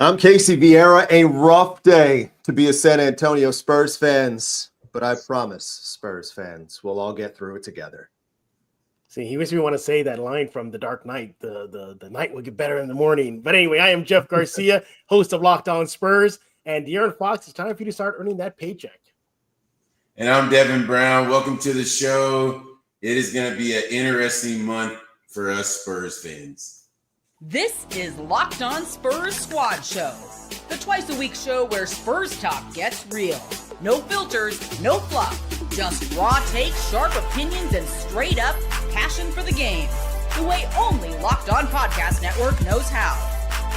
I'm Casey Viera. A rough day to be a San Antonio Spurs fans, but I promise, Spurs fans, we'll all get through it together. See, he makes me want to say that line from The Dark Knight, the night will get better in the morning. But anyway, I am Jeff Garcia, host of Locked On Spurs, and De'Aaron Fox, it's time for you to start earning that paycheck. And I'm Devin Brown. Welcome to the show. It is going to be an interesting month for us Spurs fans. This is Locked On Spurs Squad Show, the twice-a-week show where Spurs talk gets real. No filters, no fluff, just raw takes, sharp opinions, and straight-up passion for the game. The way only Locked On Podcast Network knows how.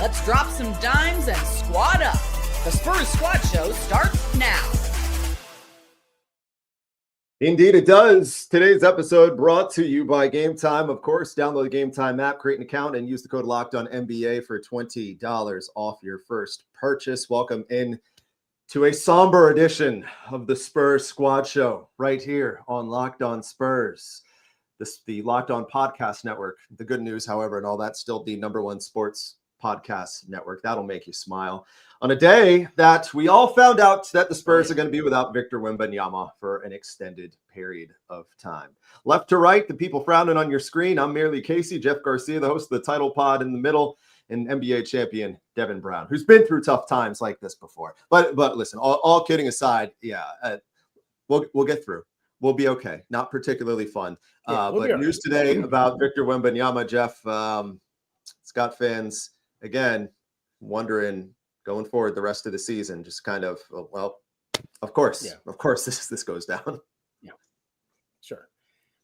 Let's drop some dimes and squad up. The Spurs Squad Show starts now. Indeed, it does. Today's episode brought to you by Game Time. Of course, download the Game Time app, create an account, and use the code LOCKEDONNBA for $20 off your first purchase. Welcome in to a somber edition of the Spurs Squad Show right here on Locked On Spurs. The Locked On Podcast Network. The good news, however, and all that's still the number one sports podcast network. That'll make you smile. On a day that we all found out that the Spurs are going to be without Victor Wembanyama for an extended period of time. Left to right, the people frowning on your screen, I'm merely Casey, Jeff Garcia, the host of the title pod in the middle, and NBA champion Devin Brown, who's been through tough times like this before. But listen, all kidding aside, we'll get through. We'll be okay. Not particularly fun. But news today about Victor Wembanyama, Jeff. Scott fans, again, wondering going forward the rest of the season, just kind of, of course this goes down. Yeah, sure.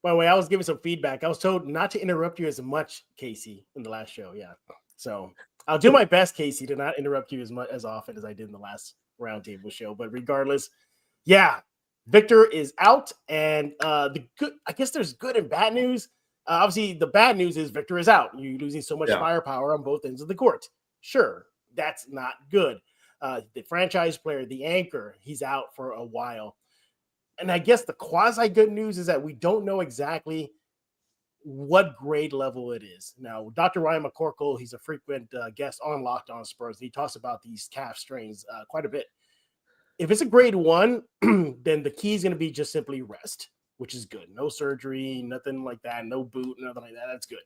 By the way, I was giving some feedback. I was told not to interrupt you as much, Casey, in the last show. Yeah. So I'll do my best, Casey, to not interrupt you as often as I did in the last roundtable show. But regardless, yeah, Victor is out, and I guess there's good and bad news. Obviously, the bad news is Victor is out. You're losing so much firepower on both ends of the court. Sure, that's not good. The franchise player, the anchor, he's out for a while. And I guess the quasi good news is that we don't know exactly what grade level it is. Now, Dr. Ryan McCorkle, he's a frequent guest on Locked On Spurs. He talks about these calf strains quite a bit. If it's a grade 1, then the key is going to be just simply rest, which is good. No surgery, nothing like that, no boot, nothing like that. That's good.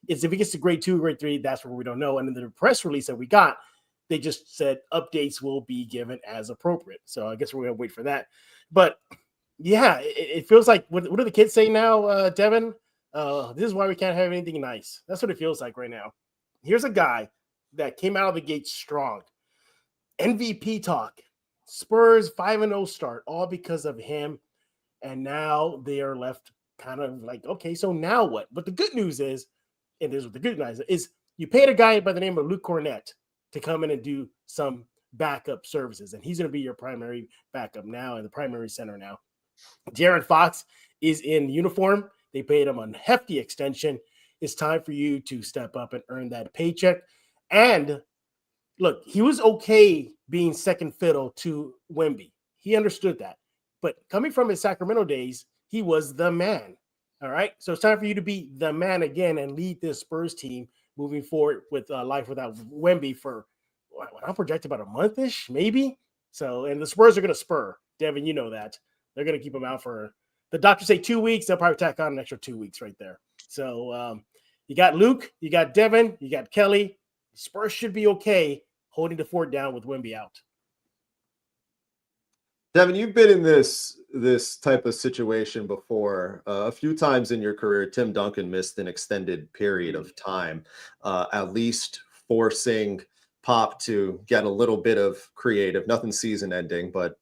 It's if it gets to grade 2, grade 3, that's where we don't know. And in the press release that we got, they just said updates will be given as appropriate. So I guess we're going to wait for that. But yeah, it feels like, what do the kids say now, Devin? This is why we can't have anything nice. That's what it feels like right now. Here's a guy that came out of the gate strong. MVP talk. Spurs 5-0 start, all because of him. And now they are left kind of like, okay, so now what? But the good news is, and this is what the good news is, you paid a guy by the name of Luke Cornett to come in and do some backup services. And he's going to be your primary backup now and the primary center now. De'Aaron Fox is in uniform. They paid him a hefty extension. It's time for you to step up and earn that paycheck. And look, he was okay being second fiddle to Wemby. He understood that. But coming from his Sacramento days, he was the man. All right. So it's time for you to be the man again and lead this Spurs team moving forward with life without Wemby for what I'm projecting about a month-ish, maybe. So, and the Spurs are going to spur. Devin, you know that. They're going to keep him out for, the doctors say 2 weeks. They'll probably tack on an extra 2 weeks right there. So you got Luke, you got Devin, you got Kelly. Spurs should be okay holding the fort down with Wemby out. Devin, you've been in this type of situation before. A few times in your career, Tim Duncan missed an extended period of time, at least forcing Pop to get a little bit of creative, nothing season ending, but,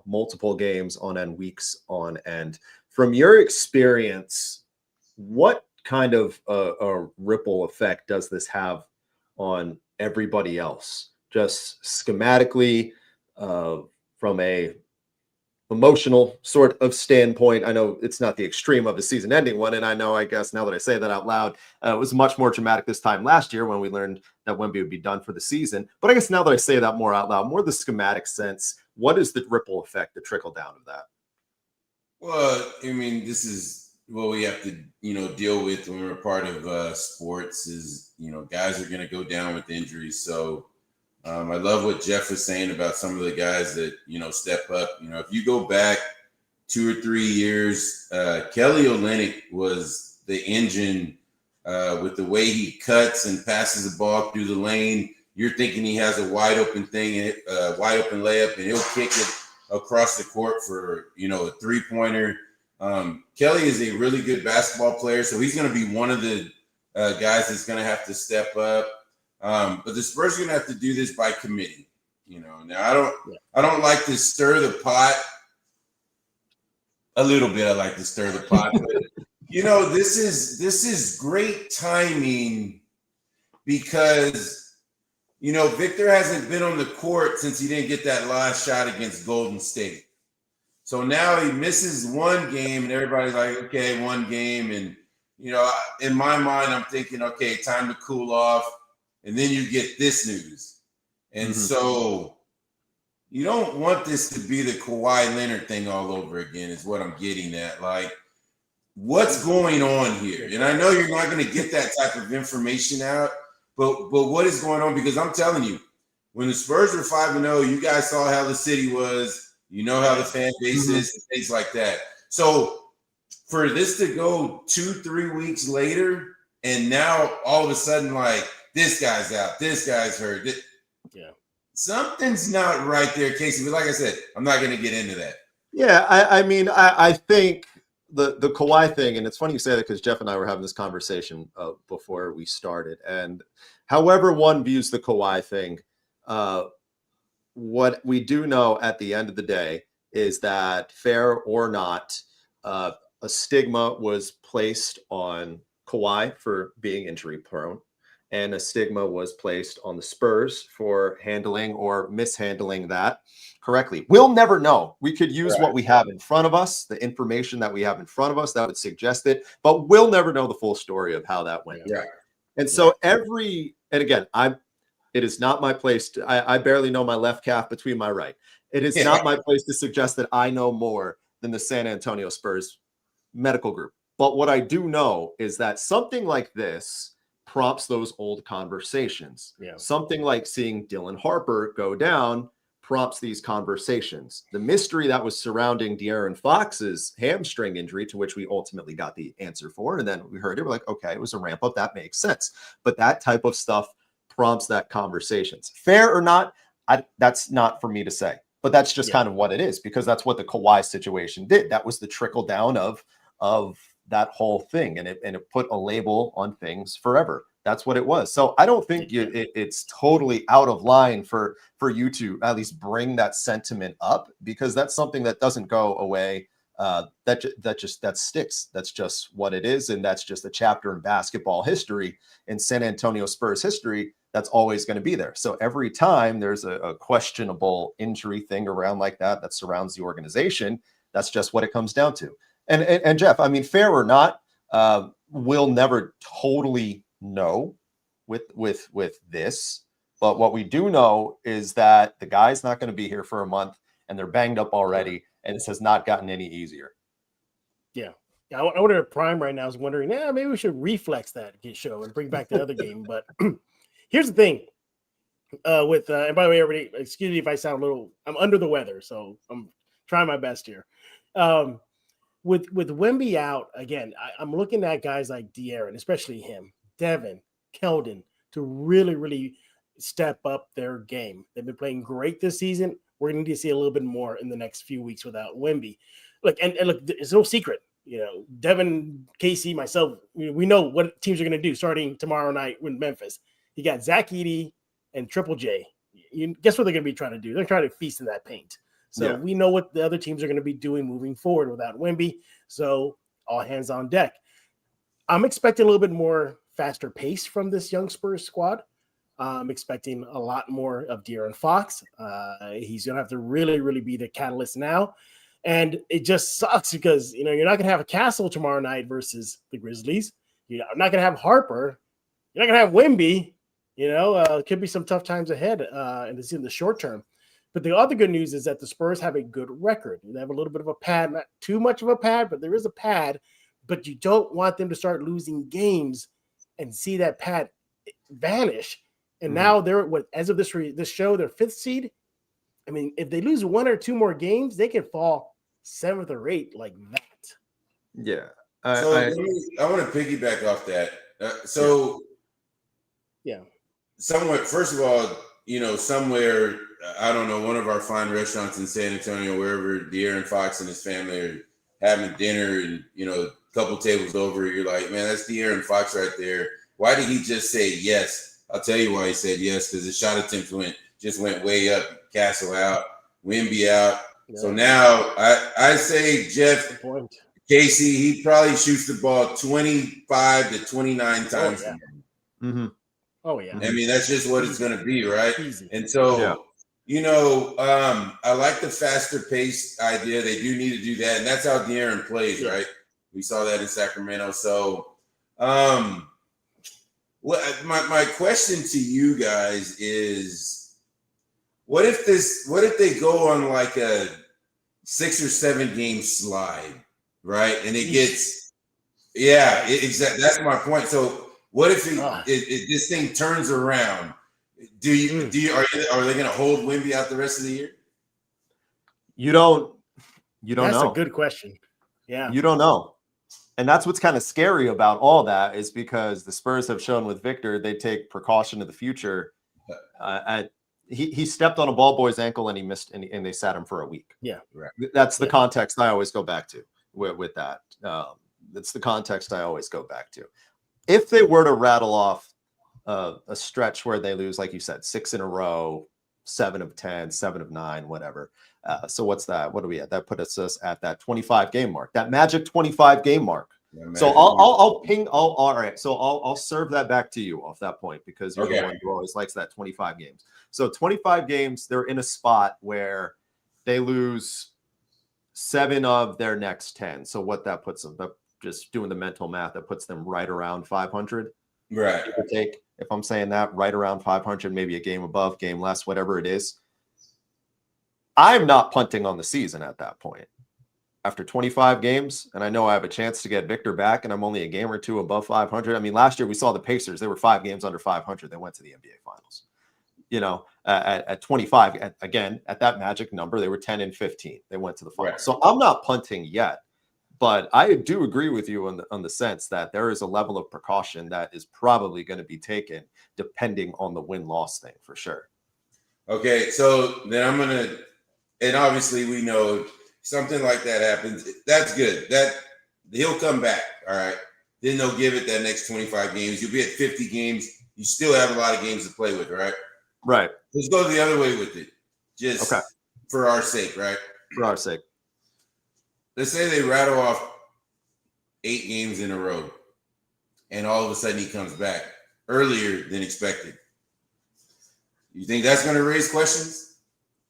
multiple games on end, weeks on end. From your experience, what kind of a ripple effect does this have on everybody else? Just schematically, from a emotional sort of standpoint. I know it's not the extreme of a season-ending one, and I guess now that I say that out loud, it was much more dramatic this time last year when we learned that Wemby would be done for the season. But I guess now that I say that more out loud, more the schematic sense, what is the ripple effect, the trickle down of that? Well, I mean, this is what we have to, deal with when we're part of sports is, guys are going to go down with injuries. So I love what Jeff was saying about some of the guys that, step up. If you go back 2 or 3 years, Kelly Olynyk was the engine with the way he cuts and passes the ball through the lane. You're thinking he has a wide open layup, and he'll kick it across the court for, a 3-pointer. Kelly is a really good basketball player, so he's going to be one of the guys that's going to have to step up. But the Spurs are going to have to do this by committee. Now I don't like to stir the pot. A little bit, I like to stir the pot, but this is great timing because Victor hasn't been on the court since he didn't get that last shot against Golden State. So now he misses one game, and everybody's like, okay, one game. And, in my mind, I'm thinking, okay, time to cool off. And then you get this news. And so you don't want this to be the Kawhi Leonard thing all over again is what I'm getting at. Like, what's going on here? And I know you're not going to get that type of information out, but what is going on? Because I'm telling you, when the Spurs were 5-0, you guys saw how the city was. You know how the fan base is and things like that. So for this to go 2-3 weeks later, and now all of a sudden, like, this guy's out, this guy's hurt. Something's not right there, Casey. But like I said, I'm not going to get into that. Yeah, I think the Kawhi thing, and it's funny you say that because Jeff and I were having this conversation before we started. And however one views the Kawhi thing, what we do know at the end of the day is that, fair or not, a stigma was placed on Kawhi for being injury prone, and a stigma was placed on the Spurs for handling or mishandling that correctly. We'll never know. We could use what we have in front of us, the information that we have in front of us that would suggest it, but we'll never know the full story of how that went. Yeah. And so and again, it is not my place I barely know my left calf between my right. It is not my place to suggest that I know more than the San Antonio Spurs medical group. But what I do know is that something like this prompts those old conversations. Yeah. Something like seeing Dylan Harper go down prompts these conversations. The mystery that was surrounding De'Aaron Fox's hamstring injury, to which we ultimately got the answer for, and then we heard it, we're like, okay, it was a ramp up. That makes sense. But that type of stuff prompts that conversations. Fair or not, that's not for me to say. But that's just kind of what it is, because that's what the Kawhi situation did. That was the trickle down of that whole thing, and it put a label on things forever. That's what it was. So I don't think it's totally out of line for you to at least bring that sentiment up, because that's something that doesn't go away. That sticks. That's just what it is, and that's just a chapter in basketball history, in San Antonio Spurs history. That's always going to be there. So every time there's a questionable injury thing around like that surrounds the organization, that's just what it comes down to. And Jeff, I mean, fair or not, we'll never totally know with this. But what we do know is that the guy's not going to be here for a month, and they're banged up already, and this has not gotten any easier. Yeah. I wonder if Prime right now is wondering, maybe we should reflex that show and bring back the other game. But here's the thing and by the way, everybody, excuse me if I sound I'm under the weather, so I'm trying my best here. With Wemby out, again, I'm looking at guys like De'Aaron, especially him, Devin, Keldon, to really, really step up their game. They've been playing great this season. We're going to need to see a little bit more in the next few weeks without Wemby. Look, and look, it's no secret. Devin, Casey, myself, we know what teams are going to do starting tomorrow night with Memphis. You got Zach Edey and Triple J. Guess what they're going to be trying to do? They're trying to feast in that paint. So we know what the other teams are going to be doing moving forward without Wemby. So all hands on deck. I'm expecting a little bit more faster pace from this young Spurs squad. I'm expecting a lot more of De'Aaron Fox. He's going to have to really, really be the catalyst now. And it just sucks because, you're not going to have a Castle tomorrow night versus the Grizzlies. You're not going to have Harper. You're not going to have Wemby. It could be some tough times ahead in the short term. But the other good news is that the Spurs have a good record. They have a little bit of a pad, not too much of a pad, but there is a pad. But you don't want them to start losing games and see that pad vanish And now they're as of this show, they're 5th seed. I mean, if they lose 1 or 2 more games, they can fall 7th or 8th like that. Yeah. I want to piggyback off that. Somewhere, first of all, somewhere, I don't know, one of our fine restaurants in San Antonio, wherever De'Aaron Fox and his family are having dinner, and a couple tables over, you're like, man, that's De'Aaron Fox right there. Why did he just say yes? I'll tell you why he said yes, because his shot attempts went way up. Castle out, Wemby out. Yeah. So now I say Jeff Casey, he probably shoots the ball 25 to 29 times. Oh yeah. I mean, that's just what it's going to be, right? Easy. And so, I like the faster pace idea. They do need to do that, and that's how De'Aaron plays, right? We saw that in Sacramento. So, my question to you guys is, what if they go on like a 6 or 7 game slide, right? And it gets, exactly. That's my point. So, what if this thing turns around? Are they going to hold Wemby out the rest of the year? You don't know. That's a good question. Yeah. You don't know. And that's what's kind of scary about all that, is because the Spurs have shown with Victor, they take precaution in the future. He stepped on a ball boy's ankle and he missed, and they sat him for a week. Yeah. Right. That's the context I always go back to with that. That's the context I always go back to. If they were to rattle off a stretch where they lose, like you said, 6 in a row, 7 of 10, 7 of 9, whatever. So what's that? What are we at? That puts us at that 25 game mark, that magic 25 game mark. So all right. So I'll serve that back to you off that point, because you're the one who always likes that 25 games. So 25 games, they're in a spot where they lose 7 of their next 10. So what that puts them, just doing the mental math, that puts them right around 500. Right. If I'm saying that, right around 500, maybe a game above, game less, whatever it is. I'm not punting on the season at that point. After 25 games, and I know I have a chance to get Victor back, and I'm only a game or 2 above 500. I mean, last year we saw the Pacers. They were 5 games under 500. They went to the NBA Finals. At 25, again, at that magic number, they were 10 and 15. They went to the Finals. Right. So I'm not punting yet. But I do agree with you on the sense that there is a level of precaution that is probably going to be taken depending on the win-loss thing, for sure. Okay, so then I'm going to, and obviously we know something like that happens. That's good. That he'll come back, all right? Then they'll give it that next 25 games. You'll be at 50 games. You still have a lot of games to play with, right? Right. Let's go the other way with it, just for our sake, right? For our sake. Let's say they rattle off 8 games in a row, and all of a sudden he comes back earlier than expected. You think that's going to raise questions?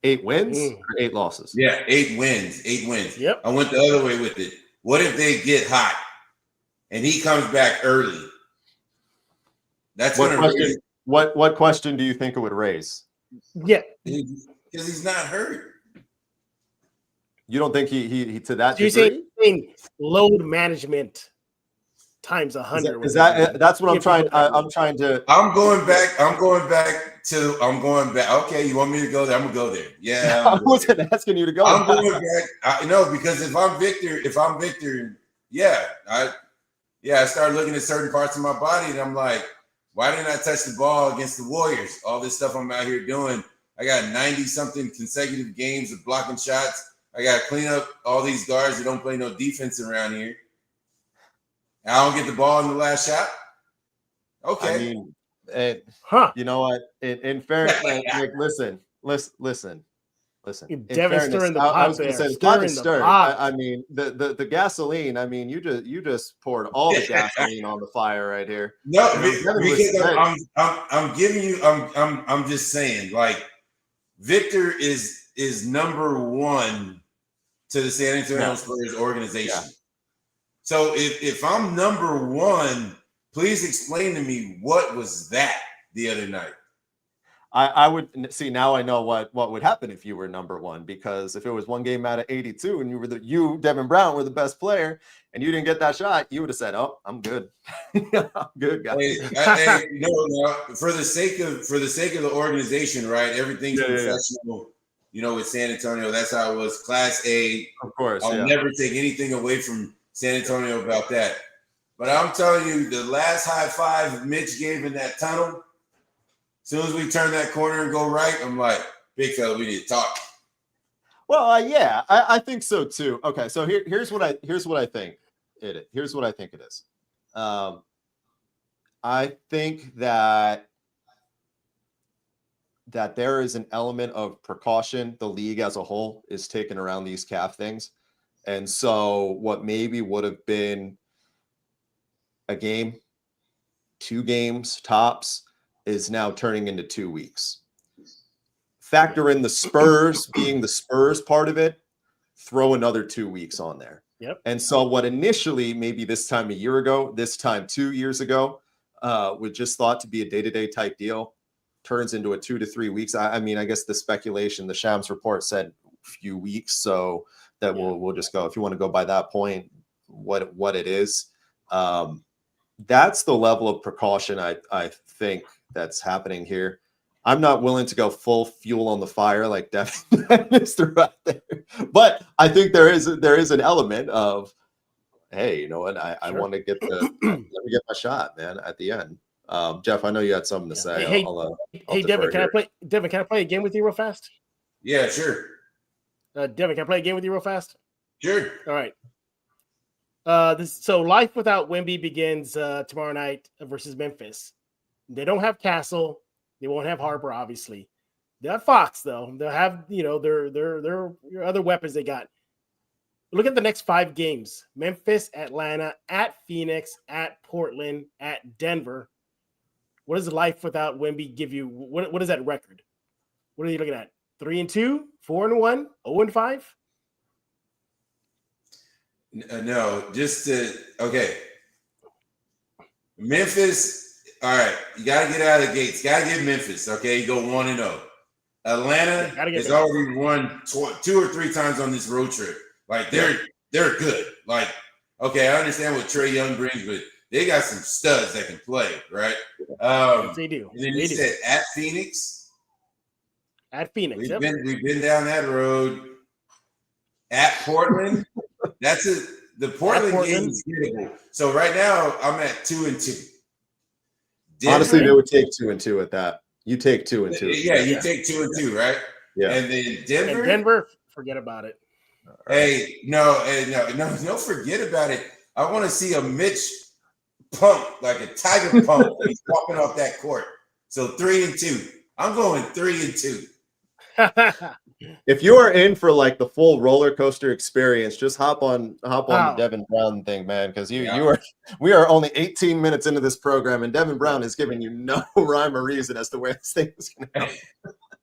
8 wins or 8 losses? Yeah, 8 wins. 8 wins. Yep. I went the other way with it. What if they get hot and he comes back early? That's what question? What question do you think it would raise? Yeah, because he's not hurt. You don't think he to that degree? You're saying load management times 100. Is that that's what I'm trying? I'm trying to. I'm going back. Okay, you want me to go there? I'm gonna go there. Yeah. I wasn't asking you to go. I'm going back. Because if I'm Victor, I start looking at certain parts of my body and I'm like, why didn't I touch the ball against the Warriors? All this stuff I'm out here doing. I got 90-something consecutive games of blocking shots. I got to clean up all these guards that don't play no defense around here. I don't get the ball in the last shot. Okay. I mean, you know what? In fairness, listen. Devin stirring the pot. I was going to say it's not stir. I mean, the gasoline. I mean, you just poured all the gasoline on the fire right here. No, because I'm giving you. I'm just saying. Like, Victor is number 1 to the San Antonio Spurs organization. Yeah. So if I'm number 1, please explain to me what was that the other night. I would see now I know what would happen if you were number one, because if it was one game out of 82 and you Devin Brown were the best player and you didn't get that shot, you would have said, "Oh, I'm good, I'm good, guys." No, for the sake of the organization, right? Everything's professional. You know, with San Antonio, that's how it was. Class A, of course. I'll never take anything away from San Antonio about that. But I'm telling you, the last high five Mitch gave in that tunnel. As soon as we turn that corner and go right, I'm like, big fella, we need to talk. Well, yeah, I think so too. Okay, so here's what I think it is. I think that there is an element of precaution the league as a whole is taking around these calf things, and so what maybe would have been a game, 2 games tops, is now turning into 2 weeks. Factor in the Spurs being the Spurs part of it, throw another 2 weeks on there. Yep. And so what initially, maybe this time a year ago, this time 2 years ago, was just thought to be a day-to-day type deal, turns into a 2 to 3 weeks. I mean, I guess the speculation, the Shams report said a few weeks, so that we'll just go, if you want to go by that point, what it is. That's the level of precaution I think that's happening here. I'm not willing to go full fuel on the fire like Devin is throughout there, but I think there is an element of, hey, you know what? I want to get let me get my shot, man, at the end. Jeff, I know you had something to say. Hey, Devin, can I play a game with you real fast? Yeah, sure. Devin, can I play a game with you real fast? Sure. All right. So life without Wemby begins tomorrow night versus Memphis. They don't have Castle. They won't have Harper, obviously. They have Fox, though. They'll have, their other weapons they got. Look at the next 5 games. Memphis, Atlanta, at Phoenix, at Portland, at Denver. What does life without Wemby give you? What is that record? What are you looking at? 3-2, 4-1, 0-5? No, okay. Memphis. All right, you got to get out of the gates. Got to get Memphis, okay? You go 1-0. Atlanta has already won 2 or 3 times on this road trip. Like, they're good. Like, okay, I understand what Trae Young brings, but they got some studs that can play, right? Yes, they do. And then you said at Phoenix. At Phoenix, we've been down that road. At Portland, the Portland game is gettable. So right now, I'm at 2-2. Denver, honestly, they would take 2-2 at that. You take 2-2. Yeah, you take 2-2, right? Yeah. And then Denver, forget about it. Hey, no, forget about it. I want to see a Mitch pump, like a tiger pump. He's walking off that court. So 3-2. I'm going 3-2. If you are in for like the full roller coaster experience, just hop on the Devin Brown thing, man, because we are only 18 minutes into this program, and Devin Brown is giving you no rhyme or reason as to where this thing is going to go.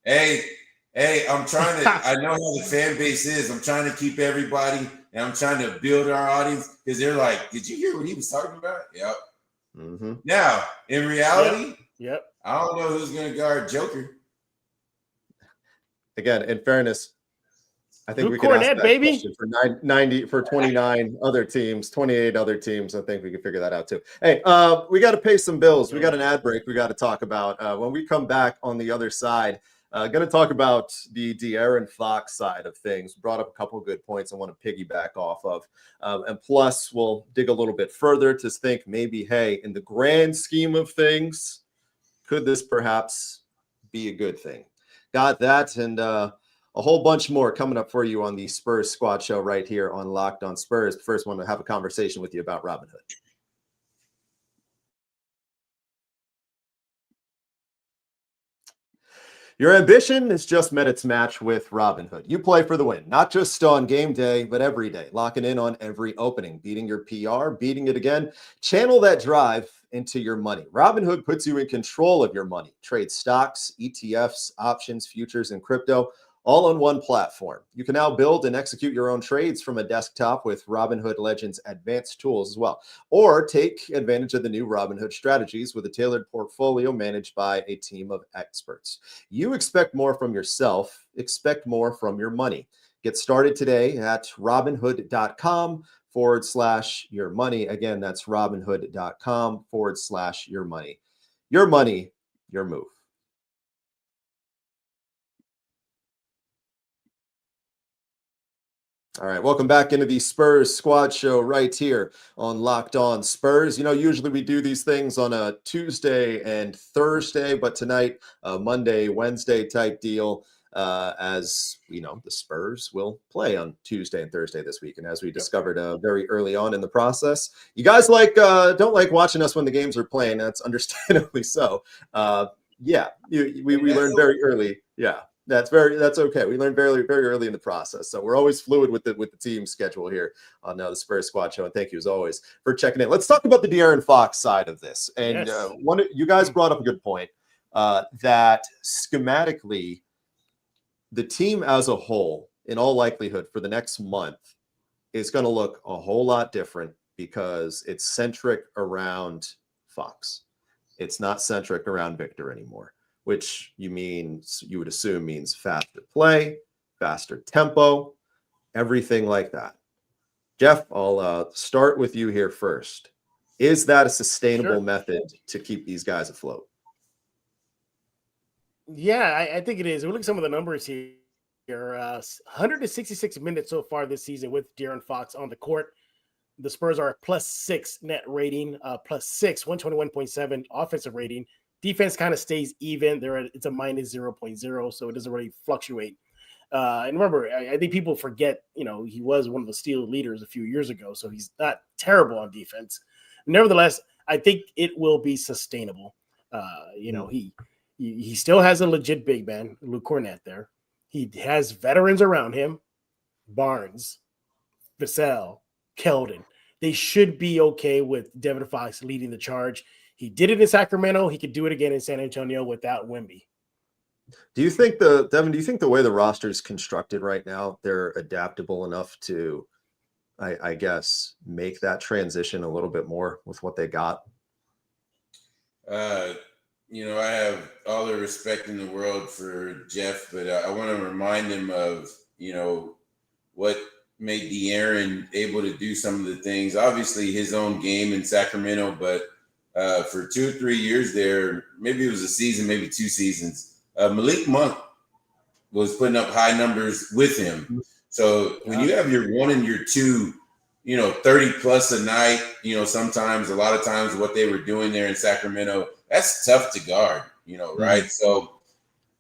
Hey, I'm trying to. I know how the fan base is. I'm trying to keep everybody, and I'm trying to build our audience because they're like, "Did you hear what he was talking about?" Yep. Mm-hmm. Now, in reality, yep. I don't know who's going to guard Joker. Again, in fairness, I think Luke we could Cornette, ask that baby. question for 29 other teams, 28 other teams. I think we could figure that out too. Hey, we got to pay some bills. We got an ad break we got to talk about. When we come back on the other side, going to talk about the De'Aaron Fox side of things. Brought up a couple of good points I want to piggyback off of. And plus, we'll dig a little bit further to think maybe, hey, in the grand scheme of things, could this perhaps be a good thing? Got that and a whole bunch more coming up for you on the Spurs Squad Show right here on Locked On Spurs. First, want to have a conversation with you about Robinhood. Your ambition has just met its match with Robinhood. You play for the win, not just on game day, but every day, locking in on every opening, beating your PR, beating it again. Channel that drive into your money. Robinhood puts you in control of your money. Trade stocks, ETFs, options, futures, and crypto, all on one platform. You can now build and execute your own trades from a desktop with Robinhood Legends advanced tools as well, or take advantage of the new Robinhood strategies with a tailored portfolio managed by a team of experts. You expect more from yourself, expect more from your money. Get started today at robinhood.com/your money. Again, that's robinhood.com/your money. Your money, your move. All right, welcome back into the Spurs Squad Show right here on Locked On Spurs. You know, usually we do these things on a Tuesday and Thursday, but tonight, Monday, Wednesday type deal, as you know, the Spurs will play on Tuesday and Thursday this week. And as we discovered very early on in the process, you guys don't like watching us when the games are playing. That's understandably so. We learned very early. Yeah. That's okay. We learned very, very early in the process. So we're always fluid with the team schedule here on the Spurs Squad Show. And thank you as always for checking in. Let's talk about the De'Aaron Fox side of this. And you guys brought up a good point that schematically, the team as a whole, in all likelihood, for the next month, is going to look a whole lot different because it's centric around Fox. It's not centric around Victor anymore, which you would assume means faster play, faster tempo, everything like that. Jeff, I'll start with you here first. Is that a sustainable method to keep these guys afloat? Yeah, I think it is. We look at some of the numbers here. 166 minutes so far this season with De'Aaron Fox on the court. The Spurs are a +6 net rating, +6, 121.7 offensive rating. Defense kind of stays even. It's a -0.0, so it doesn't really fluctuate. And remember, I think people forget, he was one of the steal leaders a few years ago, so he's not terrible on defense. Nevertheless, I think it will be sustainable. He still has a legit big man, Luke Cornett there. He has veterans around him, Barnes, Vassell, Keldon. They should be okay with Devin Fox leading the charge. He did it in Sacramento. He could do it again in San Antonio without Wemby. Do you think the way the roster is constructed right now, they're adaptable enough to, I guess, make that transition a little bit more with what they got? I have all the respect in the world for Jeff, but I want to remind him of, what made De'Aaron able to do some of the things. Obviously, his own game in Sacramento, but for 2 or 3 years there, maybe it was a season, maybe 2 seasons, Malik Monk was putting up high numbers with him. So when you have your 1 and your 2, 30 plus a night, sometimes, a lot of times what they were doing there in Sacramento, that's tough to guard, right? So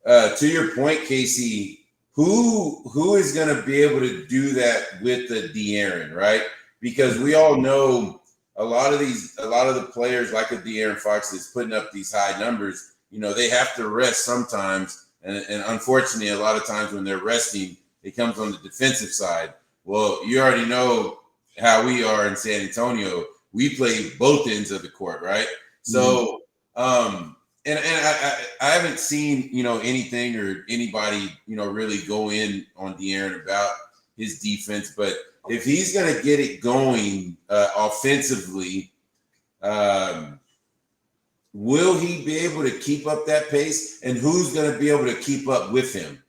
to your point, Casey, who is going to be able to do that with the De'Aaron, right? Because we all know a lot of the players like a De'Aaron Fox that's putting up these high numbers, they have to rest sometimes. And unfortunately, a lot of times when they're resting, it comes on the defensive side. Well, you already know how we are in San Antonio. We play both ends of the court, right? So, and I haven't seen, anything or anybody, really go in on De'Aaron about his defense. But if he's going to get it going offensively, will he be able to keep up that pace? And who's going to be able to keep up with him?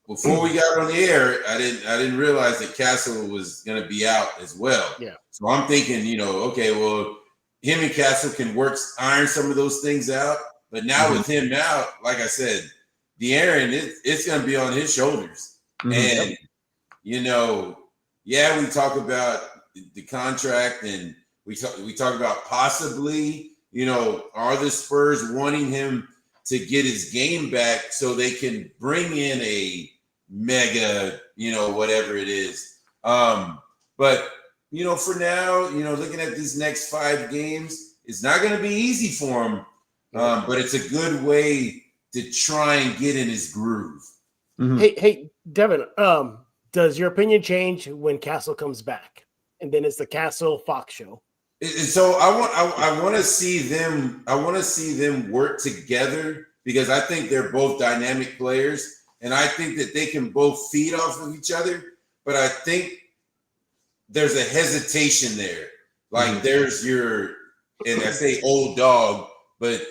Before we got on the air, I didn't realize that Castle was going to be out as well. Yeah. So I'm thinking, okay, well, him and Castle can iron some of those things out. But now with him out, like I said, De'Aaron, it's going to be on his shoulders. And, we talk about the contract and we talk about possibly, are the Spurs wanting him to get his game back so they can bring in a mega, whatever it is. But, for now, looking at these next 5 games, it's not going to be easy for him, but it's a good way to try and get in his groove. Hey, Devin, does your opinion change when Castle comes back? And then it's the Castle Fox show. So I want to see them. I want to see them work together because I think they're both dynamic players. and I think that they can both feed off of each other. But I think there's a hesitation there. Like there's your, and I say old dog, but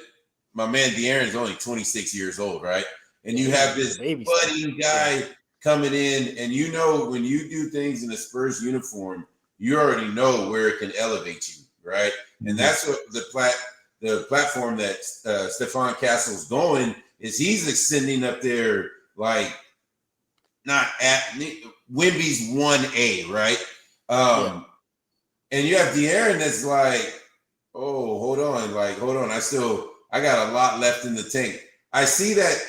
my man De'Aaron's only 26 years old, right? And you have this budding guy coming in, and you know when you do things in a Spurs uniform, you already know where it can elevate you, right? And that's what the platform that Stephon Castle's going is. He's extending up there, like not at Wemby's 1A, right? And you have De'Aaron that's like, oh, hold on, I got a lot left in the tank. I see that,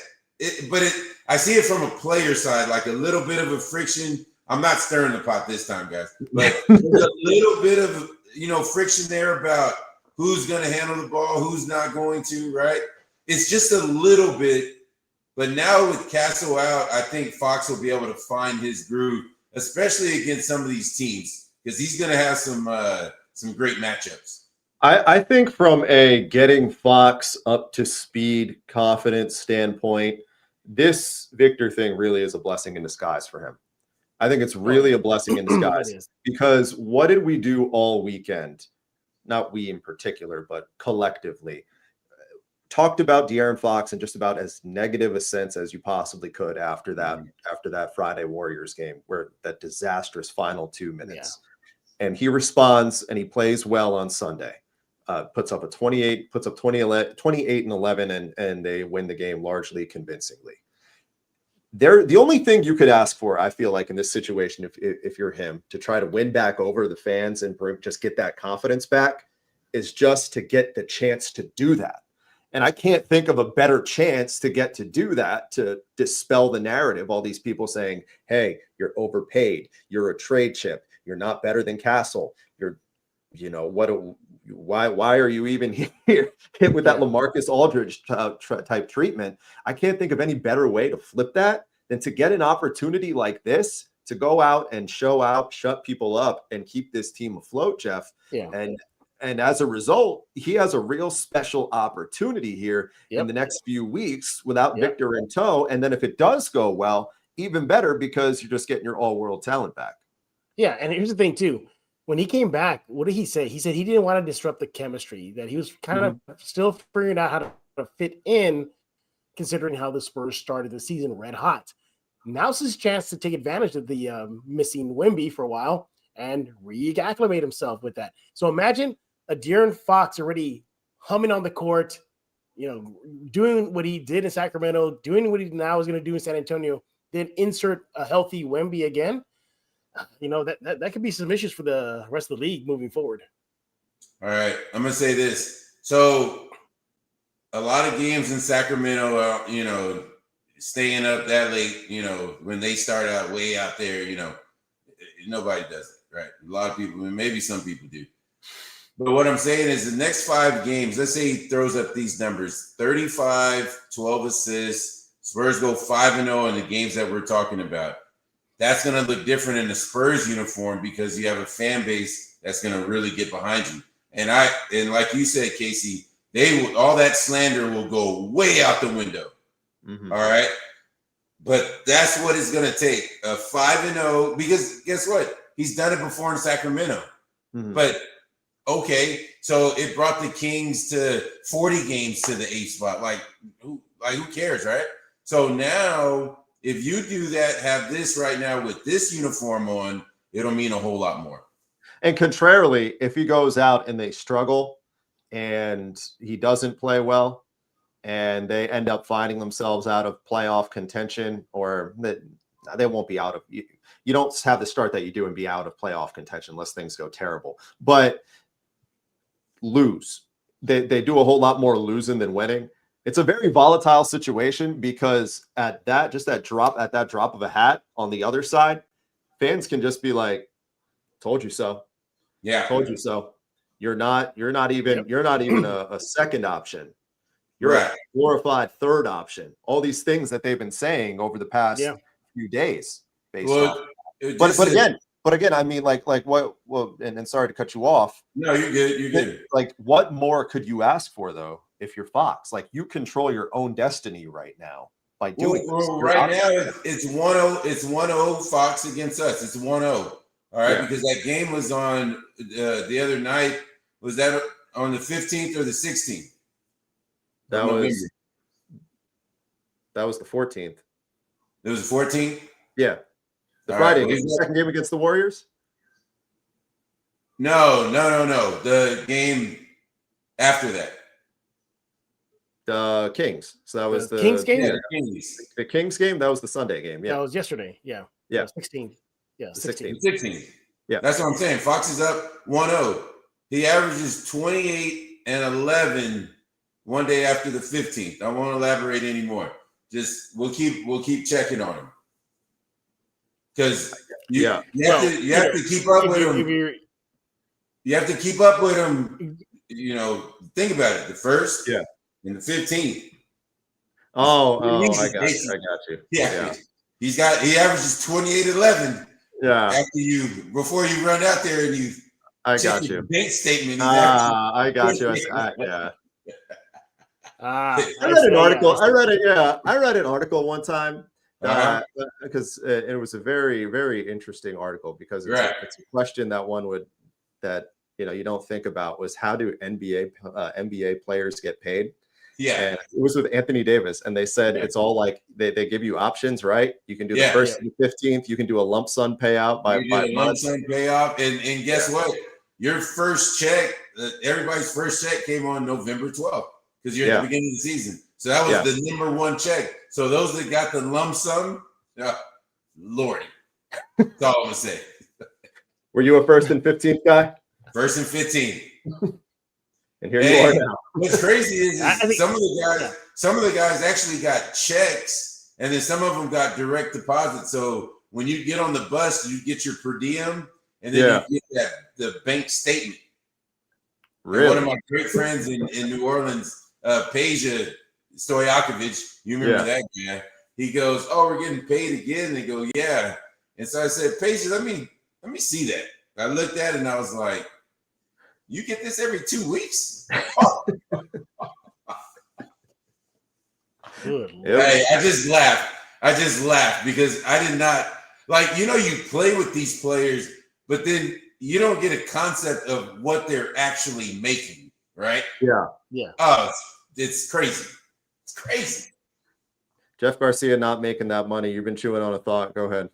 I see it from a player side, like a little bit of a friction. I'm not stirring the pot this time, guys, but there's a little bit of, friction there about who's going to handle the ball, who's not going to, right? It's just a little bit, but now with Castle out, I think Fox will be able to find his groove, especially against some of these teams, because he's going to have some great matchups. I think from a getting Fox up to speed, confidence standpoint, this Victor thing really is a blessing in disguise for him. I think it's really a blessing in disguise because what did we do all weekend? Not we in particular, but collectively. Talked about De'Aaron Fox in just about as negative a sense as you possibly could after that Friday Warriors game, where that disastrous final 2 minutes. Yeah. And he responds and he plays well on Sunday. Puts up 28 and 11, and they win the game largely convincingly. The only thing you could ask for, I feel like, in this situation, if you're him, to try to win back over the fans and just get that confidence back, is just to get the chance to do that. And I can't think of a better chance to get to do that, to dispel the narrative. All these people saying, hey, you're overpaid, you're a trade chip, you're not better than Castle, why are you even here with that LaMarcus Aldridge type treatment? I can't think of any better way to flip that than to get an opportunity like this to go out and show out, shut people up, and keep this team afloat, Jeff. Yeah. And as a result, he has a real special opportunity here in the next few weeks without Victor in tow. And then if it does go well, even better, because you're just getting your all-world talent back. Yeah, and here's the thing, too. When he came back, what did he say? He said he didn't want to disrupt the chemistry, that he was kind of still figuring out how to fit in, considering how the Spurs started the season red hot. Now's his chance to take advantage of the missing Wemby for a while and reacclimate himself with that. So imagine a De'Aaron Fox already humming on the court, doing what he did in Sacramento, doing what he now is going to do in San Antonio, then insert a healthy Wemby again. That could be some issues for the rest of the league moving forward. All right, I'm gonna say this. So, a lot of games in Sacramento, staying up that late, when they start out way out there, nobody does it, right? A lot of people, maybe some people do. But what I'm saying is the next 5 games, let's say he throws up these numbers: 35, 12 assists. Spurs go 5-0 in the games that we're talking about. That's going to look different in the Spurs uniform because you have a fan base that's going to really get behind you. And like you said, Casey, all that slander will go way out the window. All right. But that's what it's going to take. A 5-0, because guess what? He's done it before in Sacramento. But okay, so it brought the Kings to 40 games to the 8th spot. Like who cares, right? So now, if you do that, have this right now with this uniform on, it'll mean a whole lot more. And contrarily, if he goes out and they struggle and he doesn't play well and they end up finding themselves out of playoff contention, or they won't be out of, you don't have the start that you do and be out of playoff contention unless things go terrible, but lose. They do a whole lot more losing than winning. It's a very volatile situation because at that drop of a hat on the other side, fans can just be like, "Told you so." Yeah, told you so. You're not even a second option. You're a glorified third option. All these things that they've been saying over the past few days, But again, I mean, like what? Well, and sorry to cut you off. No, you're good. You're good. Like, what more could you ask for, though? If you're Fox, like, you control your own destiny right now. by doing this. Well, right now it's 1-0. It's 1-0 Fox against us. It's 1-0. All right, because that game was on the other night. Was that on the 15th or the 16th? That was the 14th. It was the 14th? Yeah. The Friday game. The second game against the Warriors? No. The game after that. The Kings. So that was the Kings game? Yeah, the Kings game. That was the Sunday game. Yeah. That was yesterday. Yeah. 16. Yeah, 16. 16. Yeah. That's what I'm saying. Fox is up 1-0. He averages 28 and 11 one day after the 15th. I won't elaborate anymore. Just we'll keep checking on him. Because you have to keep up with him. You have to keep up with him. You know, think about it. The first and the 15th. I got you. Yeah. He averages 28-11. Yeah. Before you run out there and you I got you. Bank statement. I got you. Yeah. I read an article. I read an article one time because it was a very, very interesting article because it's a question that you don't think about was how do NBA players get paid? Yeah, and it was with Anthony Davis, and they said it's all like they give you options, right? You can do the first and the 15th. You can do a lump sum payout by lump sum payout, and guess what? Your first check, everybody's first check came on November 12th because you're at the beginning of the season. So that was the number one check. So those that got the lump sum, Lordy, that's all I'm gonna say. Were you a first and 15th guy? First and 15th. And here you are now. What's crazy is some of the guys actually got checks, and then some of them got direct deposit. So when you get on the bus, you get your per diem, and then you get the bank statement. Really? And one of my great friends in New Orleans, Peja Stojakovic, you remember that guy? He goes, "Oh, we're getting paid again." And they go, "Yeah." And so I said, "Peja, let me see that." I looked at it and I was like, "You get this every 2 weeks?" Hey, I just laughed because I did not you play with these players, but then you don't get a concept of what they're actually making, right? Yeah. Oh, it's crazy. It's crazy. Jeff Garcia not making that money. You've been chewing on a thought. Go ahead.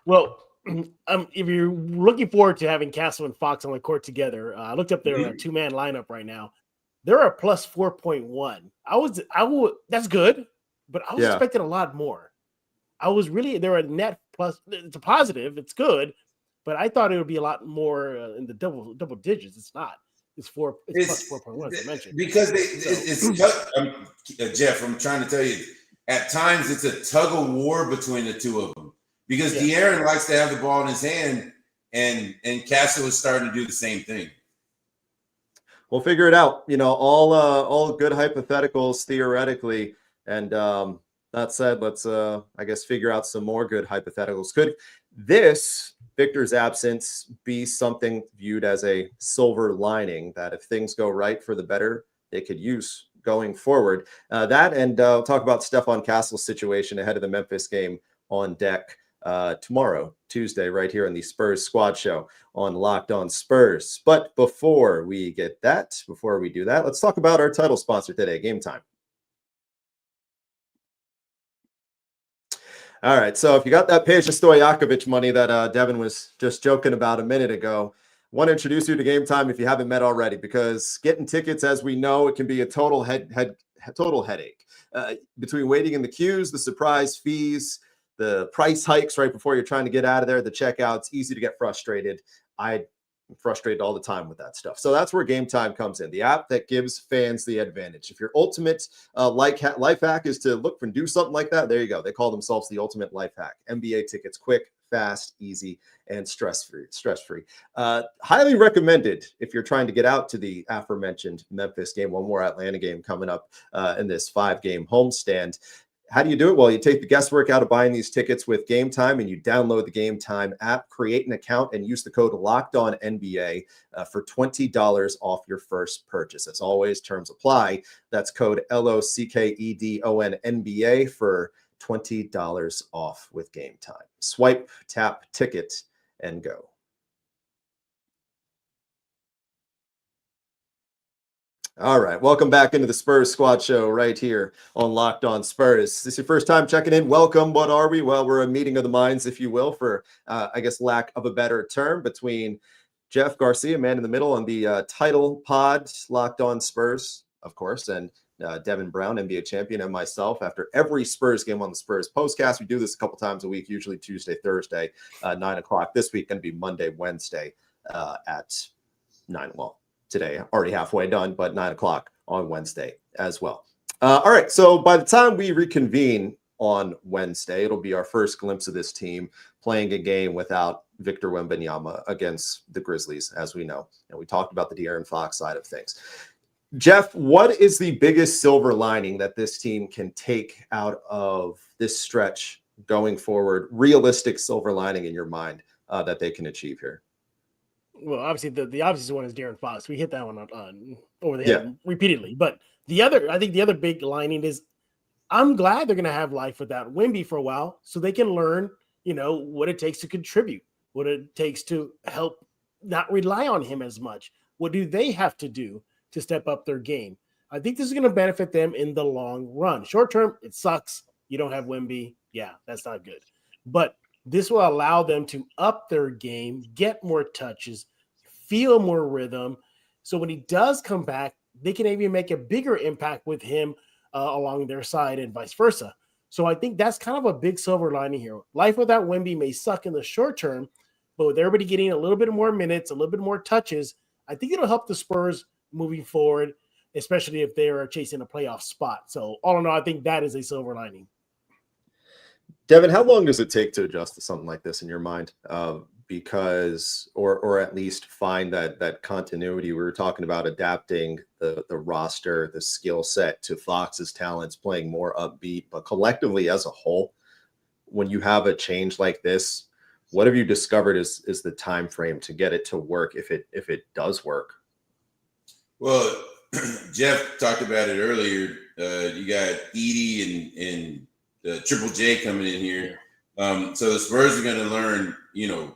Well, if you're looking forward to having Castle and Fox on the court together, I looked up their two-man lineup right now. They're a plus 4.1. That's good, but I was expecting a lot more. They're a net plus. It's a positive. It's good, but I thought it would be a lot more in the double digits. It's not. It's plus 4.1 as I mentioned. Because Jeff, I'm trying to tell you, at times it's a tug of war between the two of them. Because De'Aaron likes to have the ball in his hand, and Castle is starting to do the same thing. We'll figure it out. All good hypotheticals theoretically, and that said, let's I guess figure out some more good hypotheticals. Could this Victor's absence be something viewed as a silver lining that if things go right for the better, they could use going forward? That and we'll talk about Stephon Castle's situation ahead of the Memphis game on deck. Tomorrow, Tuesday, right here on the Spurs Squad Show on Locked On Spurs. But before we do that, let's talk about our title sponsor today, Game Time. All right, so if you got that Peja Stojakovic money that Devin was just joking about a minute ago, I want to introduce you to Game Time if you haven't met already, because getting tickets, as we know, it can be a total headache. Between waiting in the queues, the surprise fees, the price hikes right before you're trying to get out of there, the checkouts, easy to get frustrated. I'm frustrated all the time with that stuff. So that's where Game Time comes in, the app that gives fans the advantage. If your ultimate life hack is to look and do something like that, there you go. They call themselves the ultimate life hack. NBA tickets, quick, fast, easy, and stress-free. Highly recommended if you're trying to get out to the aforementioned Memphis game. One more Atlanta game coming up in this 5-game homestand. How do you do it? Well, you take the guesswork out of buying these tickets with Game Time, and you download the Game Time app, create an account, and use the code LOCKEDONNBA for $20 off your first purchase. As always, terms apply. That's code LOCKEDONNBA for $20 off with Game Time. Swipe, tap, ticket, and go. All right, welcome back into the Spurs Squad Show right here on Locked On Spurs. Is this your first time checking in? Welcome. What are we? Well, we're a meeting of the minds, if you will, for I guess lack of a better term, between Jeff Garcia, man in the middle, on the title pod, Locked On Spurs, of course, and Devin Brown, NBA champion, and myself. After every Spurs game on the Spurs postcast, we do this a couple times a week, usually Tuesday, Thursday, 9 o'clock. This week going to be Monday, Wednesday at 9. Well, today, already halfway done, but 9 o'clock on Wednesday as well. All right, so by the time we reconvene on Wednesday, it'll be our first glimpse of this team playing a game without Victor Wembanyama against the Grizzlies, as we know. And we talked about the De'Aaron Fox side of things. Jeff, what is the biggest silver lining that this team can take out of this stretch going forward? Realistic silver lining in your mind that they can achieve here? Well, obviously the obvious one is De'Aaron Fox. We hit that one on over the head repeatedly. But I think the other big lining is I'm glad they're going to have life without Wemby for a while, so they can learn, what it takes to contribute, what it takes to help not rely on him as much. What do they have to do to step up their game? I think this is going to benefit them in the long run. Short term, it sucks. You don't have Wemby. Yeah, that's not good. But this will allow them to up their game, get more touches, feel more rhythm. So when he does come back, they can even make a bigger impact with him along their side and vice versa. So I think that's kind of a big silver lining here. Life without Wemby may suck in the short term, but with everybody getting a little bit more minutes, a little bit more touches, I think it'll help the Spurs moving forward, especially if they are chasing a playoff spot. So all in all, I think that is a silver lining. Devin, how long does it take to adjust to something like this in your mind? Because, or at least find that continuity. We were talking about adapting the roster, the skill set to Fox's talents, playing more upbeat, but collectively as a whole, when you have a change like this, what have you discovered is the time frame to get it to work if it does work? Well, Jeff talked about it earlier. You got Edie and Triple J coming in here. So the Spurs are going to learn,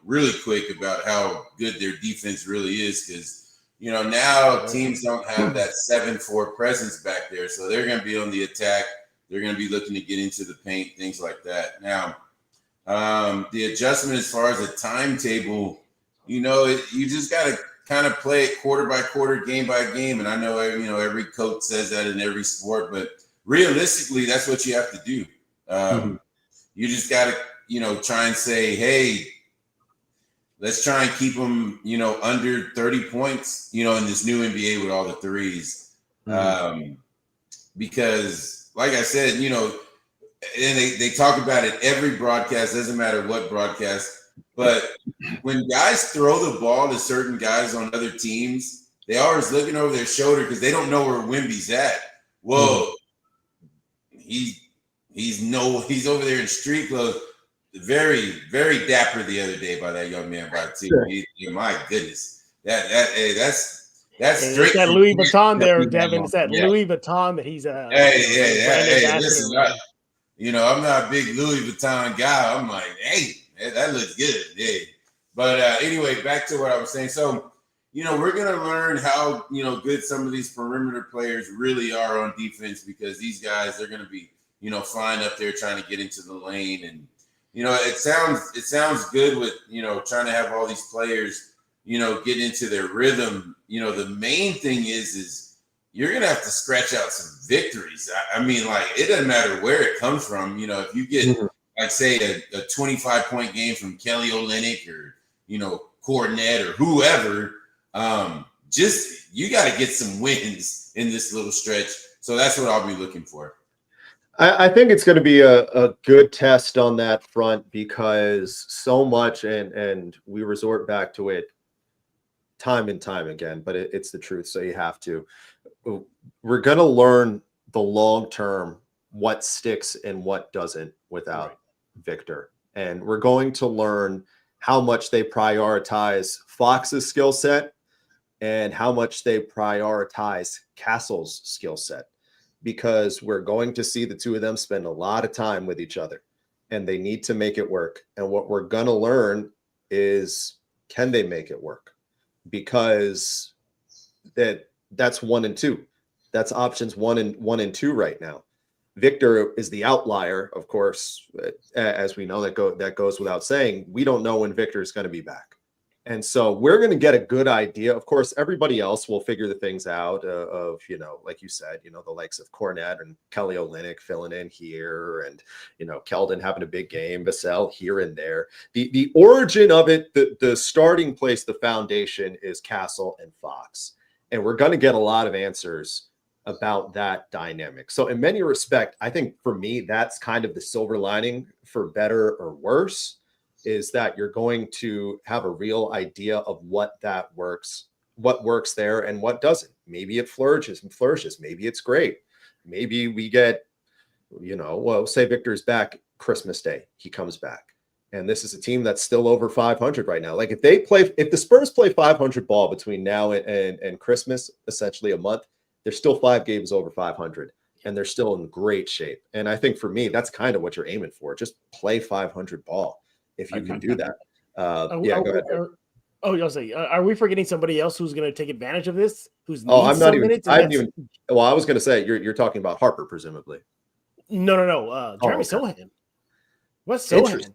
really quick about how good their defense really is, because, now teams don't have that 7-4 presence back there. So they're going to be on the attack. They're going to be looking to get into the paint, things like that. Now, the adjustment as far as the timetable, you just got to kind of play it quarter by quarter, game by game. And I know, every coach says that in every sport, but realistically, that's what you have to do. You just got to, try and say, hey, let's try and keep them, under 30 points, in this new NBA with all the threes. Because, like I said, and they talk about it every broadcast, doesn't matter what broadcast, but when guys throw the ball to certain guys on other teams, they always looking over their shoulder because they don't know where Wemby's at. Whoa, he's over there in street clothes. Very, very dapper the other day by that young man by the team. My goodness, that's straight. It's that Louis Vuitton there, Devin. It's that Louis Vuitton that he's listen, I'm not a big Louis Vuitton guy. I'm like, hey, that looks good. Yeah. But anyway, back to what I was saying. So, we're gonna learn how good some of these perimeter players really are on defense, because these guys, they're gonna be flying up there trying to get into the lane. And, it sounds good with, trying to have all these players, get into their rhythm. The main thing is you're going to have to scratch out some victories. I mean, like, it doesn't matter where it comes from. If you get, like, say, a 25-point game from Kelly Olynyk or, Cornet or whoever, you got to get some wins in this little stretch. So that's what I'll be looking for. I think it's going to be a good test on that front, because so much, and we resort back to it time and time again, but it's the truth, so you have to. We're going to learn the long term what sticks and what doesn't without Victor. And we're going to learn how much they prioritize Fox's skill set and how much they prioritize Castle's skill set, because we're going to see the two of them spend a lot of time with each other, and they need to make it work. And what we're going to learn is, can they make it work? Because that's 1 and 2. That's options 1 and 2 right now. Victor is the outlier, of course, as we know, that goes without saying. We don't know when Victor is going to be back. And so we're going to get a good idea. Of course, everybody else will figure the things out of, like you said, the likes of Cornette and Kelly Olynyk filling in here, and, Keldon having a big game, Vassell here and there. The origin of it, the starting place, the foundation is Castle and Fox. And we're going to get a lot of answers about that dynamic. So in many respects, I think for me, that's kind of the silver lining, for better or worse, is that you're going to have a real idea of what works there and what doesn't. Maybe it flourishes. Maybe it's great. Maybe we get, say Victor's back Christmas Day, he comes back. And this is a team that's still over 500 right now. Like if the Spurs play 500 ball between now and Christmas, essentially a month, they're still 5 games over 500, and they're still in great shape. And I think for me, that's kind of what you're aiming for. Just play 500 ball if you can do that. Go ahead. I'll say, are we forgetting somebody else who's going to take advantage of this? I'm not even. Well, I was going to say you're talking about Harper, presumably. No. Jeremy Sohan. What's Sohan? Interesting.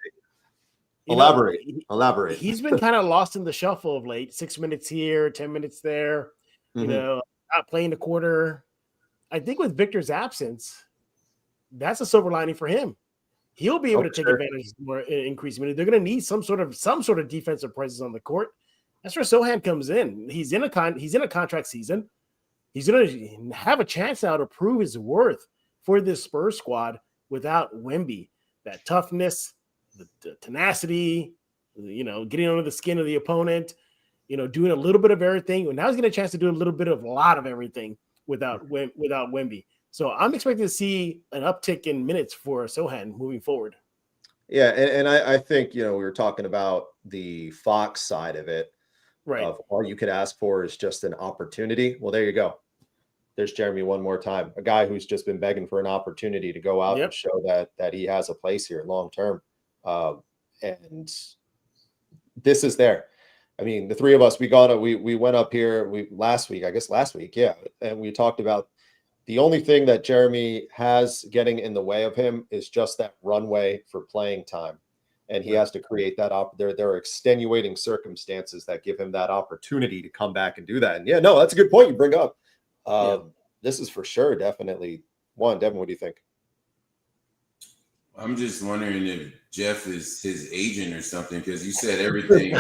Elaborate. He's been kind of lost in the shuffle of late. 6 minutes here, 10 minutes there. Not playing the quarter. I think with Victor's absence, that's a silver lining for him. He'll be able to take advantage of more increased minutes. They're going to need some sort of defensive presence on the court. That's where Sohan comes in. He's in a contract season. He's going to have a chance now to prove his worth for this Spurs squad without Wemby. That toughness, the tenacity, getting under the skin of the opponent, doing a little bit of everything. And now he's getting a chance to do a lot of everything without Wemby. So I'm expecting to see an uptick in minutes for Sohan moving forward. Yeah, and I think, we were talking about the Fox side of it. Right. Of all you could ask for is just an opportunity. Well, there you go. There's Jeremy one more time. A guy who's just been begging for an opportunity to go out and show that he has a place here long term. And this is there. I mean, the three of us, we went up here last week, and we talked about the only thing that Jeremy has getting in the way of him is just that runway for playing time. And he has to create that there are extenuating circumstances that give him that opportunity to come back and do that. And that's a good point you bring up. This is for sure, definitely one. Devin, what do you think? I'm just wondering if Jeff is his agent or something, because you said everything.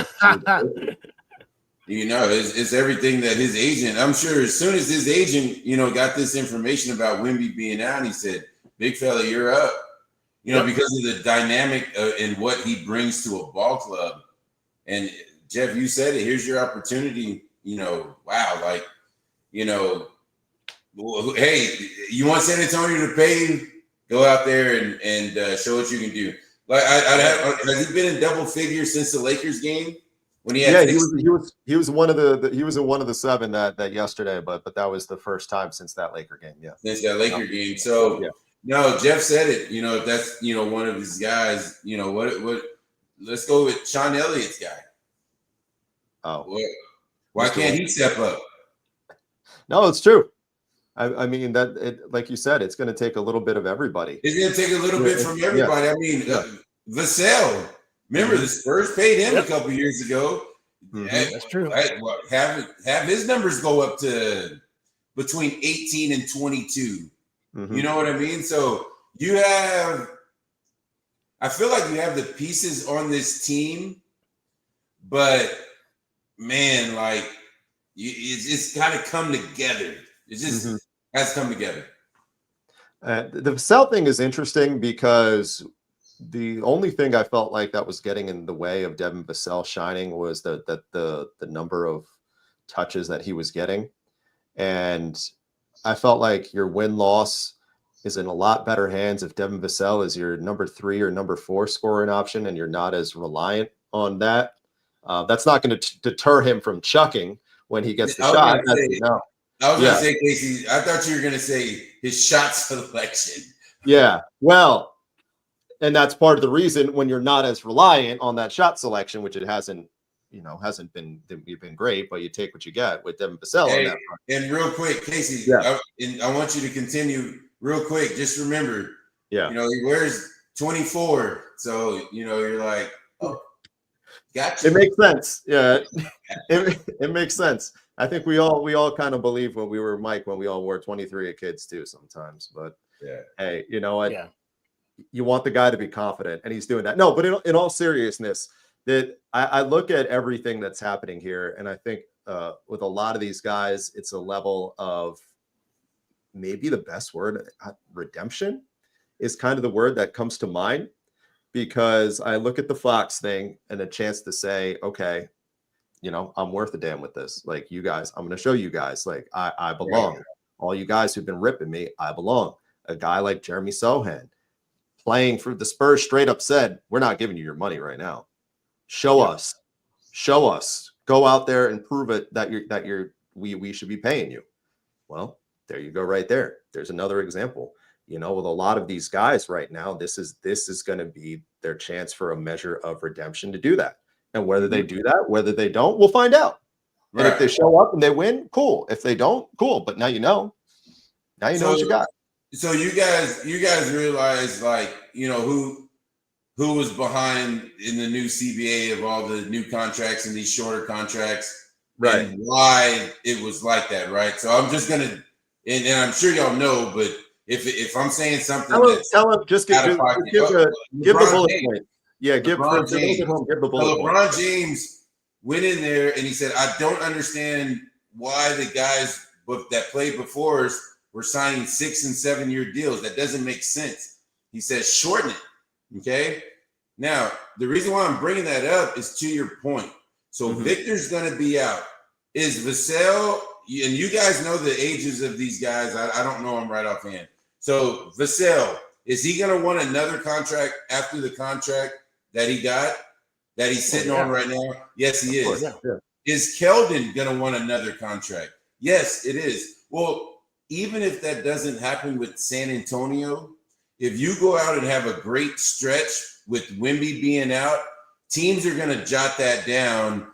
It's everything that his agent. I'm sure as soon as his agent, got this information about Wemby being out, he said, "Big fella, you're up." Because of the dynamic and what he brings to a ball club. And Jeff, you said it. Here's your opportunity. Wow, hey, you want San Antonio to pay you? Go out there and show what you can do. Like, has he been in double figures since the Lakers game when he had? He was one of the 7 that yesterday, but that was the first time since that Laker game. Yeah, since that Laker game. So no, Jeff said it. If that's one of his guys. What? Let's go with Sean Elliott's guy. Oh, why can't he step up? No, it's true. I mean, like you said, it's going to take a little bit of everybody. It's going to take a little bit from everybody. I mean, Vassell, remember the Spurs paid him a couple years ago. That's true. Have his numbers go up to between 18 and 22. You know what I mean? So I feel like you have the pieces on this team, but man, it's got to come together. It just has come together. The Vassell thing is interesting because the only thing I felt like that was getting in the way of Devin Vassell shining was the number of touches that he was getting. And I felt like your win-loss is in a lot better hands if Devin Vassell is your number 3 or number 4 scoring option and you're not as reliant on that. That's not going to deter him from chucking when he gets the shot. I was going to say, Casey, I thought you were going to say his shot selection. Yeah, well, and that's part of the reason when you're not as reliant on that shot selection, which it hasn't been great, but you take what you get with Devin Vassell on that front. And real quick, Casey, I want you to continue real quick. Just remember, he wears 24, so you're like, oh, gotcha. It makes sense. Yeah, it makes sense. I think we all kind of believe when we were Mike when we all wore 23 at kids too sometimes. But hey, you know what? Yeah. You want the guy to be confident, and he's doing that. No, but in all seriousness, that I look at everything that's happening here, and I think with a lot of these guys, it's a level of maybe the best word, redemption, is kind of the word that comes to mind, because I look at the Fox thing and a chance to say, okay, I'm worth a damn with this. Like, you guys, I'm going to show you guys, like, I belong. Right. All you guys who've been ripping me, I belong. A guy like Jeremy Sohan playing for the Spurs straight up said, we're not giving you your money right now. Show us. Go out there and prove it that we should be paying you. Well, there you go right there. There's another example. With a lot of these guys right now, this is going to be their chance for a measure of redemption to do that. And whether they do that, whether they don't, we'll find out. Right. And if they show up and they win, cool. If they don't, cool. But now you know. Now you know what you got. So you guys realize, like, who was behind in the new CBA of all the new contracts and these shorter contracts, right? And why it was like that, right? So I'm just gonna, and I'm sure y'all know, but if I'm saying something, tell him just give the bullet point. Yeah, give the bullet point. LeBron James went in there and he said, I don't understand why the guys that played before us were signing 6 and 7 year deals. That doesn't make sense. He says, shorten it. Okay. Now, the reason why I'm bringing that up is to your point. So Victor's going to be out. Is Vassell, and you guys know the ages of these guys. I don't know them right offhand. So Vassell, is he going to want another contract after the contract that he got, that he's sitting on right now? Yes, he is. Yeah. Is Keldon going to want another contract? Yes, it is. Well, even if that doesn't happen with San Antonio, if you go out and have a great stretch with Wemby being out, teams are going to jot that down.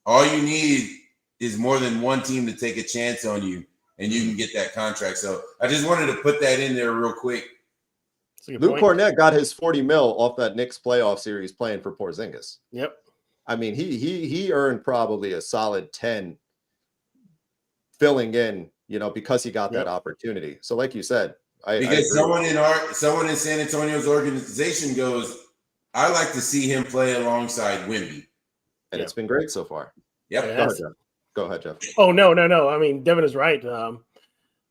All you need is more than one team to take a chance on you, and you can get that contract. So I just wanted to put that in there real quick. Luke Cornett got his $40 million off that Knicks playoff series playing for Porzingis. Yep. I mean, he earned probably a solid 10 filling in, because he got that opportunity. So like you said, because someone in San Antonio's organization goes, I like to see him play alongside Wemby. And it's been great so far. Yep. Go ahead, Jeff. Oh, no. I mean, Devin is right.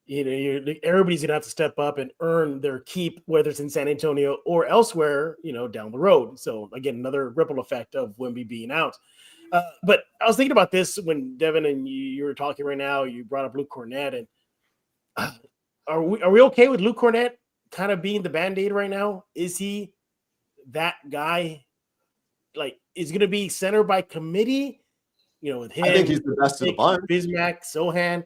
Everybody's gonna have to step up and earn their keep, whether it's in San Antonio or elsewhere, down the road. So again, another ripple effect of Wemby being out. But I was thinking about this when Devin and you were talking right now. You brought up Luke Cornett, and are we okay with Luke Cornett kind of being the Band-Aid right now? Is he that guy? Like, is going to be center by committee? With him, I think he's the best of the bunch. Bismack, Sohan,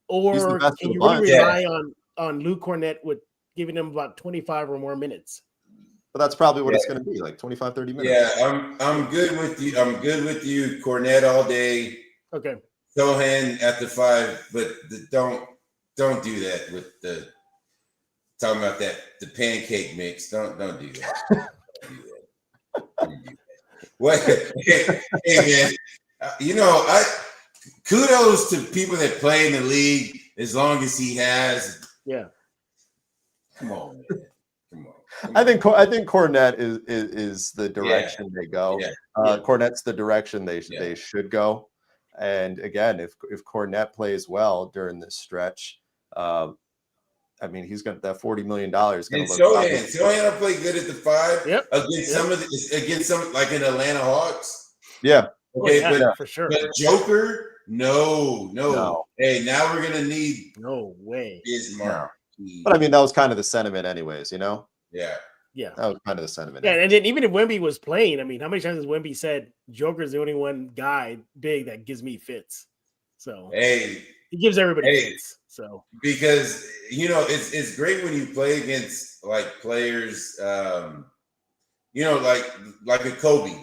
or can you really rely on Luke Cornett with giving him about 25 or more minutes? But that's probably what it's going to be, like 25, 30 minutes. Yeah, I'm good with you. I'm good with you. Cornett all day. Okay. Sohan at the 5, but don't do that with the talking about the pancake mix. Don't do that. Don't do that. What? Hey man, kudos to people that play in the league as long as he has. Yeah. Come on, man. I think Cornett is the direction they go. Cornett's the direction they should go. And again, if Cornett plays well during this stretch, I mean, he's got that $40 million. Sohan will play good at the 5. Yep. Against some like in Atlanta Hawks. Yeah. Okay, for sure. But Joker, no. Hey, now we're gonna need no way Bismarck. But I mean, that was kind of the sentiment, anyways. You know? Yeah. Yeah. That was kind of the sentiment. Yeah, and then even if Wemby was playing, I mean, how many times has Wemby said Joker's the only one guy big that gives me fits? So hey, he gives everybody fits. So because it's great when you play against like players, like a Kobe.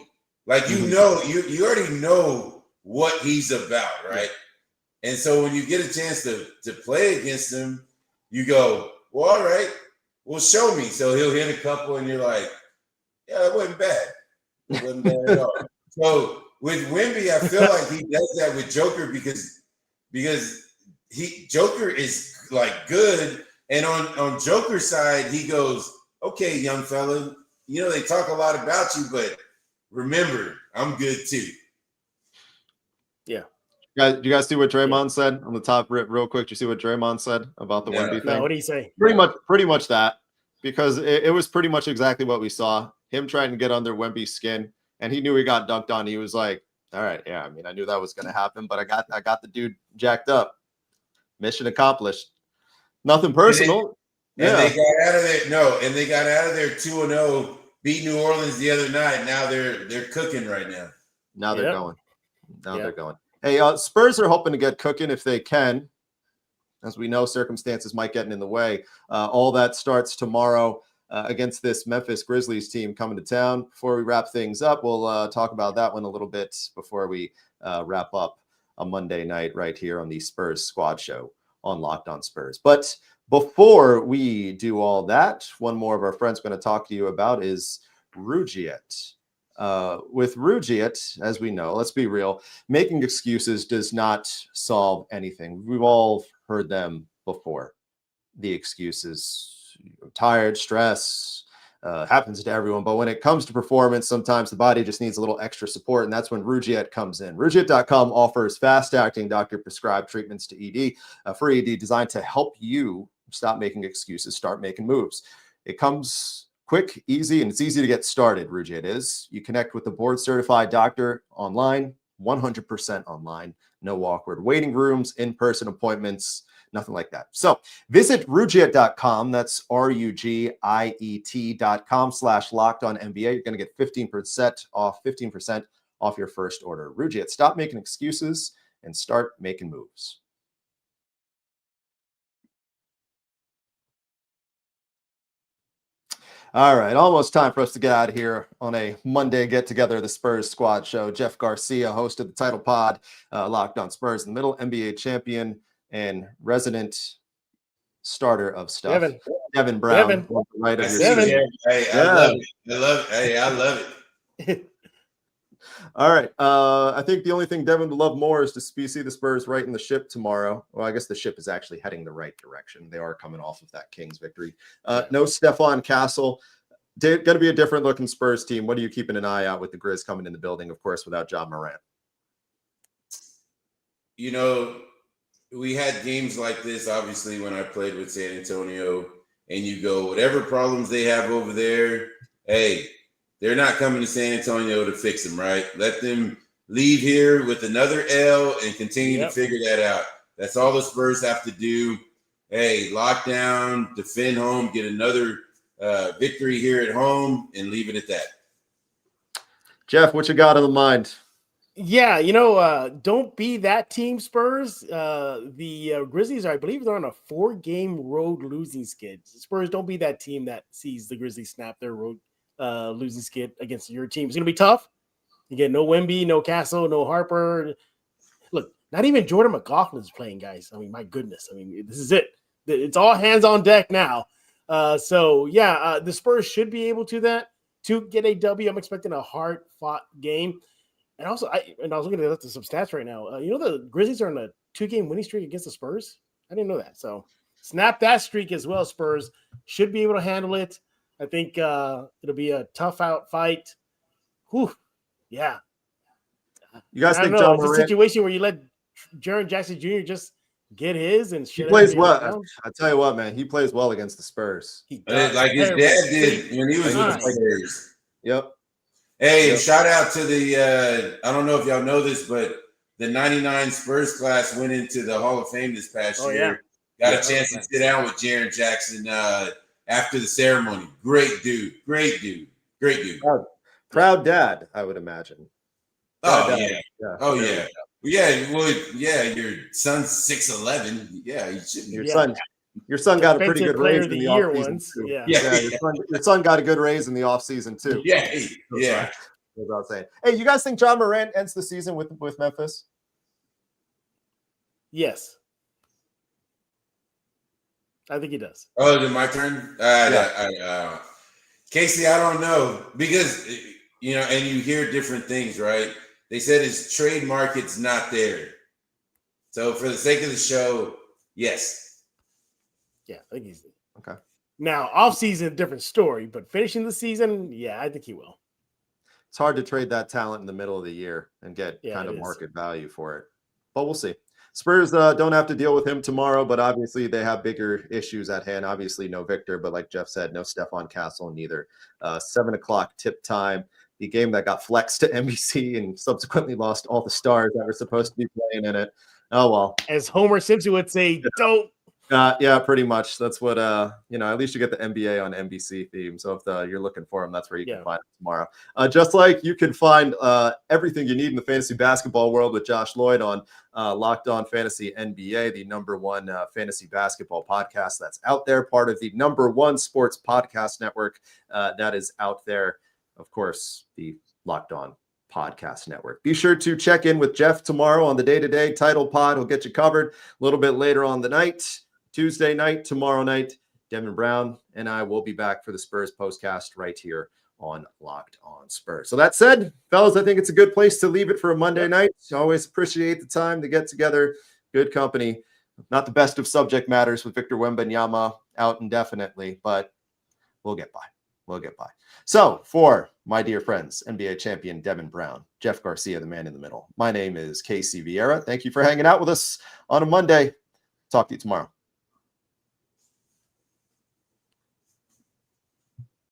Like you already know what he's about, right? And so when you get a chance to play against him, you go, well, all right, well, show me. So he'll hit a couple, and you're like, yeah, it wasn't bad. It wasn't bad at all. So with Wemby, I feel like he does that with Joker because Joker is like good, and on Joker's side, he goes, okay, young fella, they talk a lot about you, but remember, I'm good too. Yeah. Do you guys see what Draymond said on the top real quick? Do you see what Draymond said about the Wemby thing? No, what did he say? Pretty much that, because it was pretty much exactly what we saw. Him trying to get under Wemby's skin, and he knew he got dunked on. He was like, all right, yeah, I mean, I knew that was going to happen, but I got the dude jacked up. Mission accomplished. Nothing personal. And they got out of there. No, and they got out of there 2-0, beat New Orleans the other night. Now they're cooking right now. Now they're going. They're going. Hey, Spurs are hoping to get cooking if they can. As we know, circumstances might get in the way. All that starts tomorrow against this Memphis Grizzlies team coming to town. Before we wrap things up, we'll talk about that one a little bit before we wrap up a Monday night right here on the Spurs Squad Show on Locked On Spurs. But before we do all that, one more of our friends going to talk to you about is Rugiet. With Rugiet, as we know, let's be real, making excuses does not solve anything. We've all heard them before. The excuses, tired, stress, happens to everyone. But when it comes to performance, sometimes the body just needs a little extra support, and that's when Rugiet comes in. Rugiet.com offers fast-acting doctor-prescribed treatments to ED, for ED designed to help you stop making excuses, start making moves. It comes quick, easy, and it's easy to get started. Rugiet is. You connect with the board-certified doctor online, 100% online. No awkward waiting rooms, in-person appointments, nothing like that. So visit Rugiet.com. That's RUGIET.com/LockedOnNBA. You're going to get 15% off your first order. Rugiet, stop making excuses and start making moves. All right, almost time for us to get out of here on a Monday get-together, the Spurs Squad Show. Jeff Garcia, host of the title pod, Locked On Spurs in the middle, NBA champion and resident starter of stuff. Devin Brown. Right of your Devin. Hey, I love it. All right. I think the only thing Devin would love more is to see the Spurs right in the ship tomorrow. Well, I guess the ship is actually heading the right direction. They are coming off of that Kings victory. No Stephon Castle. Going to be a different looking Spurs team. What are you keeping an eye out with the Grizz coming in the building, of course, without John Morant? We had games like this, obviously, when I played with San Antonio, and you go, whatever problems they have over there, hey, they're not coming to San Antonio to fix them, right? Let them leave here with another L and continue to figure that out. That's all the Spurs have to do. Hey, lock down, defend home, get another victory here at home, and leave it at that. Jeff, what you got on the mind? Yeah, don't be that team, Spurs. The Grizzlies I believe, they're on a 4-game road losing skid. Spurs, don't be that team that sees the Grizzlies snap their road losing skid against your team. It's going to be tough. You get no Wemby, no Castle, no Harper. Look, not even Jordan McLaughlin is playing, guys. I mean, my goodness. I mean, this is it. It's all hands on deck now. The Spurs should be able to get a W. I'm expecting a hard-fought game. And also, I was looking at some stats right now. The Grizzlies are on a 2-game winning streak against the Spurs. I didn't know that. So snap that streak as well. Spurs should be able to handle it. I think it'll be a tough out fight. Whew. Yeah. You guys think John Morant? It's a situation where you let Jaren Jackson Jr. just get his and he plays well. I tell you what, man, he plays well against the Spurs. Like his dad did when he was with the Spurs. Yep. Hey, shout out to the I don't know if y'all know this, but the 99 Spurs class went into the Hall of Fame this past year. Got a chance to sit down with Jaren Jackson after the ceremony. Great dude. Proud dad, I would imagine. Oh, yeah. Oh, yeah. Well, your son's 6'11". Yeah, he should be. Your son got a pretty good raise in the offseason offseason. Your son got a good raise in the offseason too. Yeah. That's what I was saying. Hey, you guys think John Morant ends the season with Memphis? Yes. I think he does. Oh, is it my turn? Casey, I don't know. Because, and you hear different things, right? They said his trade market's not there. So for the sake of the show, yes. Yeah, I think he's okay. Now, off-season, different story, but finishing the season, yeah, I think he will. It's hard to trade that talent in the middle of the year and get kind of market value for it. But we'll see. Spurs don't have to deal with him tomorrow, but obviously they have bigger issues at hand. Obviously, no Victor, but like Jeff said, no Stephon Castle neither. 7 o'clock tip time. The game that got flexed to NBC and subsequently lost all the stars that were supposed to be playing in it. Oh, well. As Homer Simpson would say, don't. Yeah, pretty much. That's what, at least you get the NBA on NBC theme. So if you're looking for them, that's where you can find it tomorrow. Just like you can find everything you need in the fantasy basketball world with Josh Lloyd on Locked On Fantasy NBA, the #1 fantasy basketball podcast that's out there, part of the #1 sports podcast network that is out there. Of course, the Locked On Podcast Network. Be sure to check in with Jeff tomorrow on the day-to-day title pod. He'll get you covered a little bit later on the night. Tuesday night, tomorrow night, Devin Brown and I will be back for the Spurs postcast right here on Locked On Spurs. So that said, fellas, I think it's a good place to leave it for a Monday night. Always appreciate the time to get together. Good company. Not the best of subject matters with Victor Wembanyama out indefinitely, but we'll get by. So for my dear friends, NBA champion Devin Brown, Jeff Garcia, the man in the middle, my name is Casey Viera. Thank you for hanging out with us on a Monday. Talk to you tomorrow.